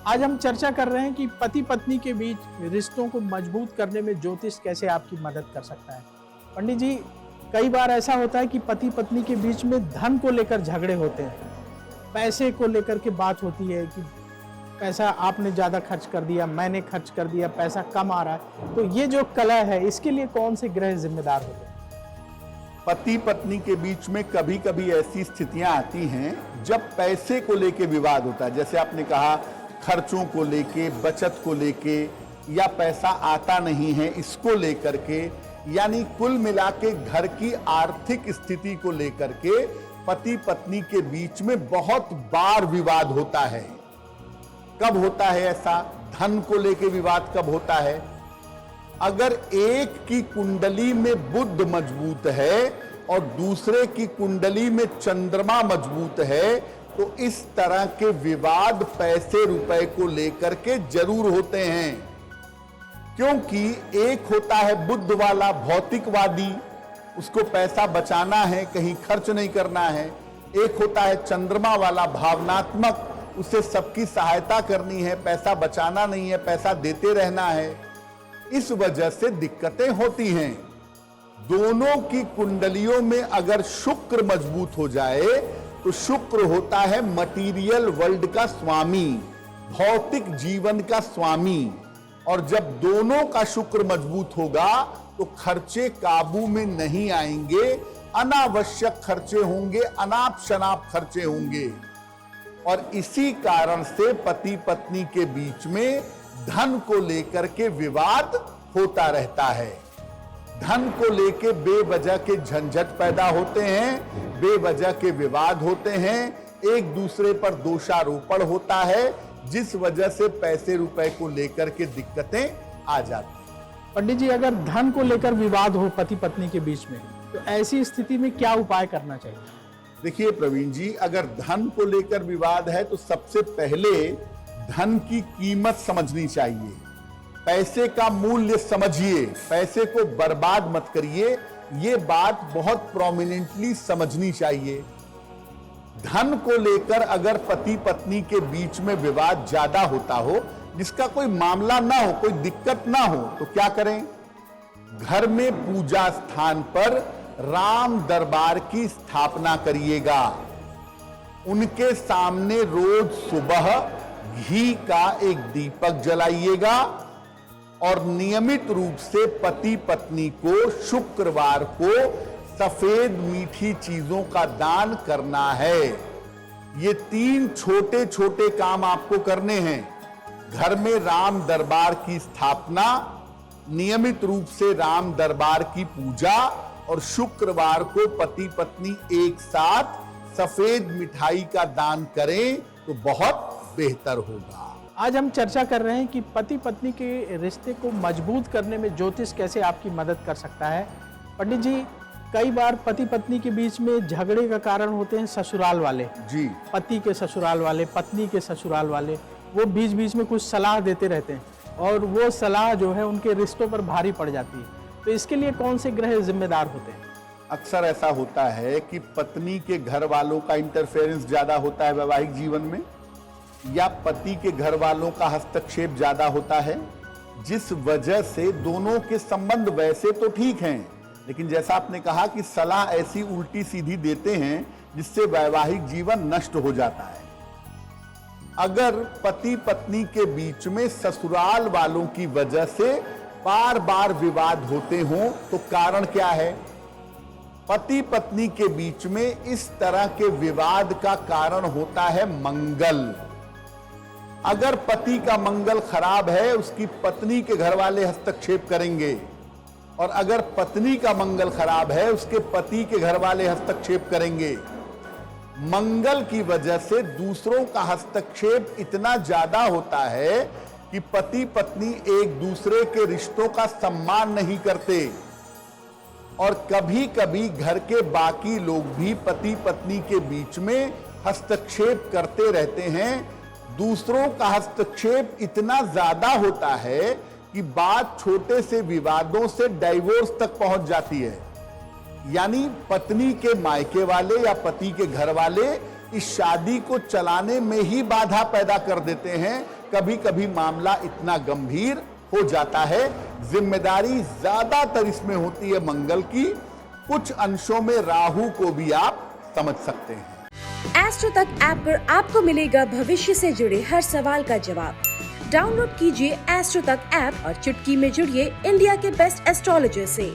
आज हम चर्चा कर रहे हैं कि पति पत्नी के बीच रिश्तों को मजबूत करने में ज्योतिष कैसे आपकी मदद कर सकता है। पंडित जी, कई बार ऐसा होता है कि पति पत्नी के बीच में धन को लेकर झगड़े होते हैं, पैसे को लेकर के बात होती है कि पैसा आपने ज़्यादा खर्च कर दिया, मैंने खर्च कर दिया, पैसा कम आ रहा है। तो ये जो कलह है, इसके लिए कौन से ग्रह जिम्मेदार होते हैं? पति पत्नी के बीच में कभी कभी ऐसी स्थितियां आती हैं जब पैसे को लेके विवाद होता है। जैसे आपने कहा, खर्चों को लेके, बचत को लेके, या पैसा आता नहीं है इसको लेकर के, यानी कुल मिला के घर की आर्थिक स्थिति को लेकर के पति पत्नी के बीच में बहुत बार विवाद होता है। कब होता है ऐसा? धन को लेके विवाद कब होता है? अगर एक की कुंडली में बुध मजबूत है और दूसरे की कुंडली में चंद्रमा मजबूत है, तो इस तरह के विवाद पैसे रुपए को लेकर के जरूर होते हैं। क्योंकि एक होता है बुध वाला भौतिकवादी, उसको पैसा बचाना है, कहीं खर्च नहीं करना है। एक होता है चंद्रमा वाला भावनात्मक, उसे सबकी सहायता करनी है, पैसा बचाना नहीं है, पैसा देते रहना है। इस वजह से दिक्कतें होती हैं। दोनों की कुंडलियों में अगर शुक्र मजबूत हो जाए तो शुक्र होता है मटीरियल वर्ल्ड का स्वामी, भौतिक जीवन का स्वामी। और जब दोनों का शुक्र मजबूत होगा तो खर्चे काबू में नहीं आएंगे, अनावश्यक खर्चे होंगे, अनाप शनाप खर्चे होंगे। और इसी कारण से पति पत्नी के बीच में धन को लेकर के विवाद होता रहता है। धन को लेके बेवजह के झंझट पैदा होते हैं, बेवजह के विवाद होते हैं, एक दूसरे पर दोषारोपण होता है, जिस वजह से पैसे रुपए को लेकर के दिक्कतें आ जाती हैं। पंडित जी, अगर धन को लेकर विवाद हो पति पत्नी के बीच में, तो ऐसी स्थिति में क्या उपाय करना चाहिए? देखिए प्रवीण जी, अगर धन को लेकर विवाद है तो सबसे पहले धन की कीमत समझनी चाहिए। पैसे का मूल्य समझिए, पैसे को बर्बाद मत करिए, ये बात बहुत प्रोमिनेंटली समझनी चाहिए। धन को लेकर अगर पति पत्नी के बीच में विवाद ज्यादा होता हो, जिसका कोई मामला ना हो, कोई दिक्कत ना हो, तो क्या करें? घर में पूजा स्थान पर राम दरबार की स्थापना करिएगा। उनके सामने रोज सुबह घी का एक दीपक जलाइएगा और नियमित रूप से पति पत्नी को शुक्रवार को सफेद मीठी चीजों का दान करना है। ये 3 छोटे छोटे काम आपको करने हैं। घर में राम दरबार की स्थापना, नियमित रूप से राम दरबार की पूजा, और शुक्रवार को पति पत्नी एक साथ सफेद मिठाई का दान करें तो बहुत बेहतर होगा। आज हम चर्चा कर रहे हैं कि पति पत्नी के रिश्ते को मजबूत करने में ज्योतिष कैसे आपकी मदद कर सकता है। पंडित जी, कई बार पति पत्नी के बीच में झगड़े का कारण होते हैं ससुराल वाले जी। पति के ससुराल वाले, पत्नी के ससुराल वाले, वो बीच बीच में कुछ सलाह देते रहते हैं और वो सलाह जो है उनके रिश्तों पर भारी पड़ जाती है। तो इसके लिए कौन से ग्रह जिम्मेदार होते हैं? अक्सर ऐसा होता है कि पत्नी के घर वालों का इंटरफेरेंस ज्यादा होता है वैवाहिक जीवन में, या पति के घर वालों का हस्तक्षेप ज्यादा होता है, जिस वजह से दोनों के संबंध वैसे तो ठीक हैं, लेकिन जैसा आपने कहा कि सलाह ऐसी उल्टी सीधी देते हैं जिससे वैवाहिक जीवन नष्ट हो जाता है। अगर पति पत्नी के बीच में ससुराल वालों की वजह से बार बार विवाद होते हों तो कारण क्या है? पति पत्नी के बीच में इस तरह के विवाद का कारण होता है मंगल। अगर पति का मंगल खराब है, उसकी पत्नी के घर वाले हस्तक्षेप करेंगे, और अगर पत्नी का मंगल खराब है, उसके पति के घर वाले हस्तक्षेप करेंगे। मंगल की वजह से दूसरों का हस्तक्षेप इतना ज्यादा होता है कि पति पत्नी एक दूसरे के रिश्तों का सम्मान नहीं करते, और कभी कभी घर के बाकी लोग भी पति पत्नी के बीच में हस्तक्षेप करते रहते हैं। दूसरों का हस्तक्षेप इतना ज्यादा होता है कि बात छोटे से विवादों से डाइवोर्स तक पहुंच जाती है। यानी पत्नी के मायके वाले या पति के घर वाले इस शादी को चलाने में ही बाधा पैदा कर देते हैं कभी कभी मामला इतना गंभीर हो जाता है। जिम्मेदारी ज्यादातर इसमें होती है मंगल की, कुछ अंशों में राहु को भी आप समझ सकते हैं। एस्ट्रो तक ऐप पर आपको मिलेगा भविष्य से जुड़े हर सवाल का जवाब। डाउनलोड कीजिए एस्ट्रो तक ऐप और चुटकी में जुड़िए इंडिया के बेस्ट एस्ट्रोलॉजर से।